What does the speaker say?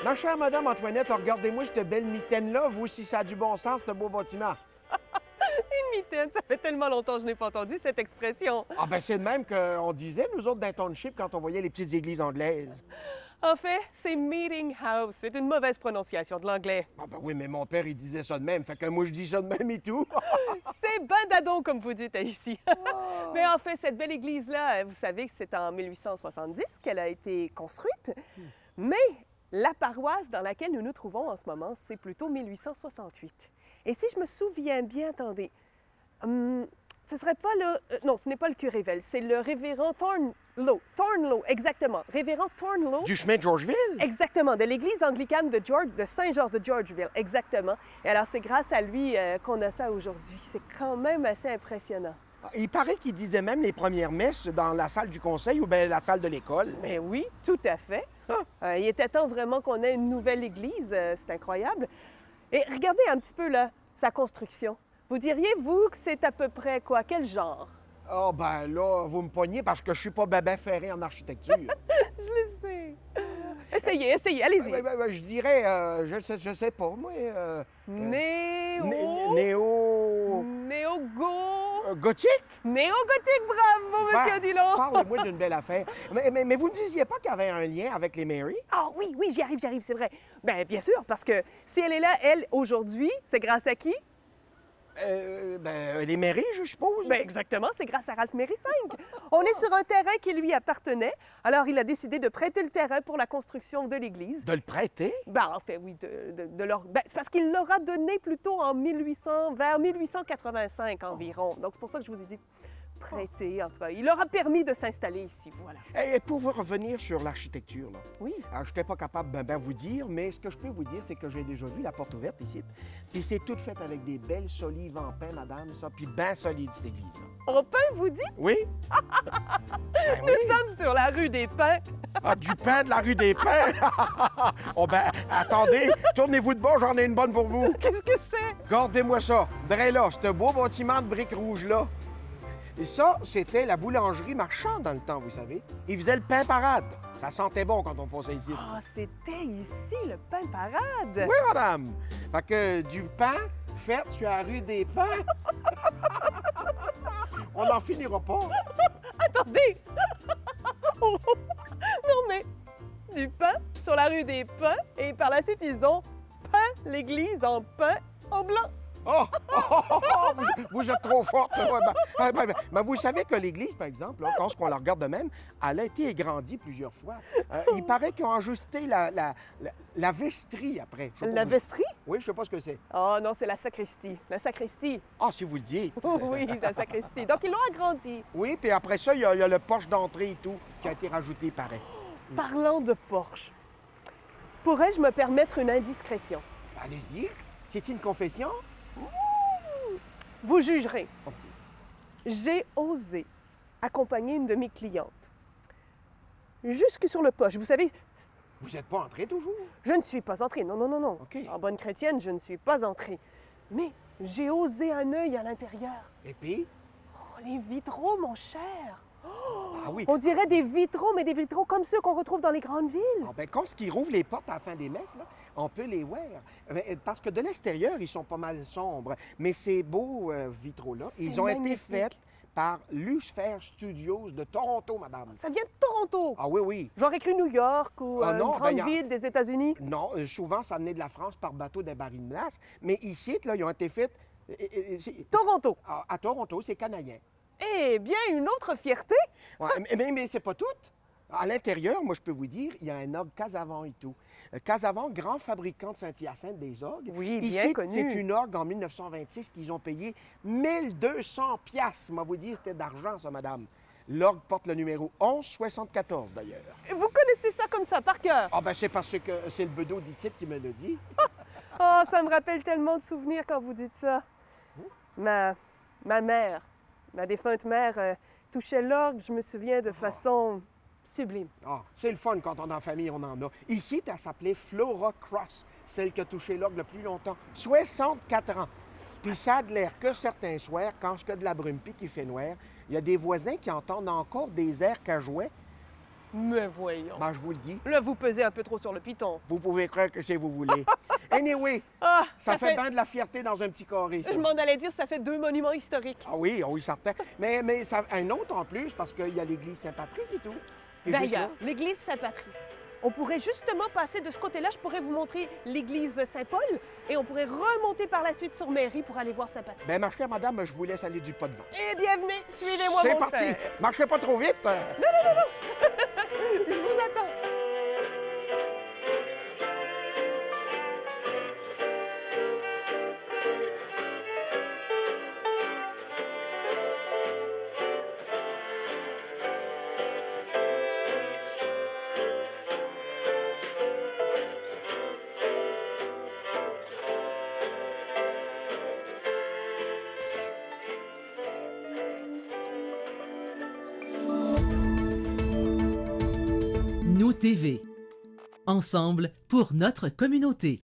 Ma chère Madame Antoinette, regardez-moi cette belle mitaine-là. Vous aussi, ça a du bon sens, ce beau bâtiment. Une mitaine, ça fait tellement longtemps que je n'ai pas entendu cette expression. Ah ben c'est de même qu'on disait, nous autres, dans Township, quand on voyait les petites églises anglaises. En fait, c'est Meeting House. C'est une mauvaise prononciation de l'anglais. Ah ben oui, mais mon père, il disait ça de même. Fait que moi, je dis ça de même et tout. C'est badadon, comme vous dites ici. Mais en fait, cette belle église-là, vous savez que c'est en 1870 qu'elle a été construite. Mais la paroisse dans laquelle nous nous trouvons en ce moment, c'est plutôt 1868. Et si je me souviens bien, attendez, ce serait pas le... non, ce n'est pas le curé Vell, c'est le révérend Thornlow. Thornlow, exactement. Révérend Thornlow. Du chemin de Georgeville? Exactement, de l'église anglicane de Saint-Georges de Georgeville, exactement. Et alors, c'est grâce à lui qu'on a ça aujourd'hui. C'est quand même assez impressionnant. Il paraît qu'il disait même les premières messes dans la salle du conseil ou bien la salle de l'école. Mais oui, tout à fait. Il était temps vraiment qu'on ait une nouvelle église. C'est incroyable. Et regardez un petit peu, là, sa construction. Vous diriez, vous, que c'est à peu près quoi? Quel genre? Ah ben là, vous me pognez parce que je suis pas ben ferré en architecture. Je le sais. Essayez, essayez, allez-y. Je dirais, je sais pas, moi... Néo... Gothique? Néo-gothique, bravo, monsieur Dillon! Parlez-moi d'une belle affaire. Mais vous ne disiez pas qu'il y avait un lien avec les Mary? Ah oui, oui, j'y arrive, c'est vrai. Bien sûr, parce que si elle est là, elle, aujourd'hui, c'est grâce à qui? Les Mary, je suppose. Bien, exactement, c'est grâce à Ralph Méry V. On est sur un terrain qui lui appartenait, alors il a décidé de prêter le terrain pour la construction de l'église. De le prêter? En fait, oui, c'est parce qu'il l'aura donné plutôt en vers 1885 environ. Donc, c'est pour ça que je vous ai dit prêter. Enfin, il leur a permis de s'installer ici, voilà. Et pour revenir sur l'architecture, là. Oui. Alors, je n'étais pas capable de bien vous dire, mais ce que je peux vous dire, c'est que j'ai déjà vu la porte ouverte ici. Puis c'est tout fait avec des belles solives en pain, madame, ça. Puis bien solide, cette église-là. En pain, vous dites? Oui. Nous sommes sur la rue des Pins. Ah, du pain de la rue des Pins? Oh ben, attendez, tournez-vous de bord, j'en ai une bonne pour vous. Qu'est-ce que c'est? Regardez-moi ça. Drez là, ce beau bâtiment de briques rouges-là. Et ça, c'était la boulangerie marchande dans le temps, vous savez. Ils faisaient le pain parade. Ça sentait bon quand on passait ici. Ah, c'était ici le pain parade. Oui, madame. Fait que du pain fait sur la rue des Pins. On n'en finira pas. Attendez! Non, mais du pain sur la rue des Pins et par la suite, ils ont peint l'église en pain en blanc. Vous êtes trop forte. Mais vous savez que l'église, par exemple, là, quand on la regarde de même, elle a été agrandie plusieurs fois. Il paraît qu'ils ont ajusté la vestrie après. La vestrie? Oui, je sais pas ce que c'est. Oh non, c'est la sacristie. La sacristie. Ah, si vous le dites. Oui, la sacristie. Donc, ils l'ont agrandi. Oui, puis après ça, il y a le porche d'entrée et tout qui a été rajouté, pareil. Parlant de porche, pourrais-je me permettre une indiscrétion? Allez-y. C'est une confession? Vous jugerez. J'ai osé accompagner une de mes clientes jusque sur le poche. Vous savez, Vous n'êtes pas entré toujours? je ne suis pas entrée. Non, non, non, non. OK. En bonne chrétienne, je ne suis pas entrée. Mais j'ai osé un œil à l'intérieur. Et puis? Oh, les vitraux, mon cher. Ah oui. On dirait des vitraux, mais des vitraux comme ceux qu'on retrouve dans les grandes villes. Ah ben, quand ils rouvrent les portes à la fin des messes, là, on peut les voir. Parce que de l'extérieur, ils sont pas mal sombres. Mais ces beaux vitraux-là, C'est ils ont été magnifique. faits par Lucifer Studios de Toronto, madame. Ça vient de Toronto. Ah oui, oui. J'aurais cru New York ou Ah non, une grande ben, ville des États-Unis. Non, souvent, ça venait de la France par bateau des barils de glace. Mais ici, là, ils ont été faits Toronto. à Toronto, c'est canadien. Eh bien, une autre fierté. Ouais, mais c'est pas tout. À l'intérieur, moi, je peux vous dire, il y a un orgue Casavant et tout. Casavant, grand fabricant de Saint-Hyacinthe des orgues. Oui, bien Ici, connu. c'est une orgue en 1926 qu'ils ont payé 1200 piastres. Moi, vous dire, c'était d'argent, ça, madame. L'orgue porte le numéro 1174, d'ailleurs. Vous connaissez ça comme ça, par cœur. Ah ben c'est parce que c'est le bedeau d'Itit qui me le dit. Oh, ça me rappelle tellement de souvenirs quand vous dites ça. Ma mère, ma défunte mère, touchait l'orgue, je me souviens, de façon sublime. Ah, c'est le fun quand on est en famille, on en a. Ici, elle s'appelait Flora Cross, celle qui a touché l'orgue le plus longtemps. 64 ans. Puis ça a de l'air que certains soirs, quand il y a de la brume puis qu'il fait noir, il y a des voisins qui entendent encore des airs qu'elle jouait. Mais voyons. Ben, je vous le dis. Là, vous pesez un peu trop sur le piton. Vous pouvez croire que c'est vous voulez. Anyway, Ah, ça fait bien de la fierté dans un petit carré, ça. Je m'en allais dire, ça fait 2 monuments historiques. Ah oui, oui, certain. Mais ça, un autre en plus, parce qu'il y a l'église Saint-Patrice et tout. qui est juste D'ailleurs, là. l'église Saint-Patrice. On pourrait justement passer de ce côté-là. Je pourrais vous montrer l'église Saint-Paul et on pourrait remonter par la suite sur Mairie pour aller voir Saint-Patrice. Ben, ma chère madame, je vous laisse aller du pas de vent. Et bienvenue, suivez-moi, C'est mon parti. cher. Marchez pas trop vite. Je vous attends. Nous TV. Ensemble pour notre communauté.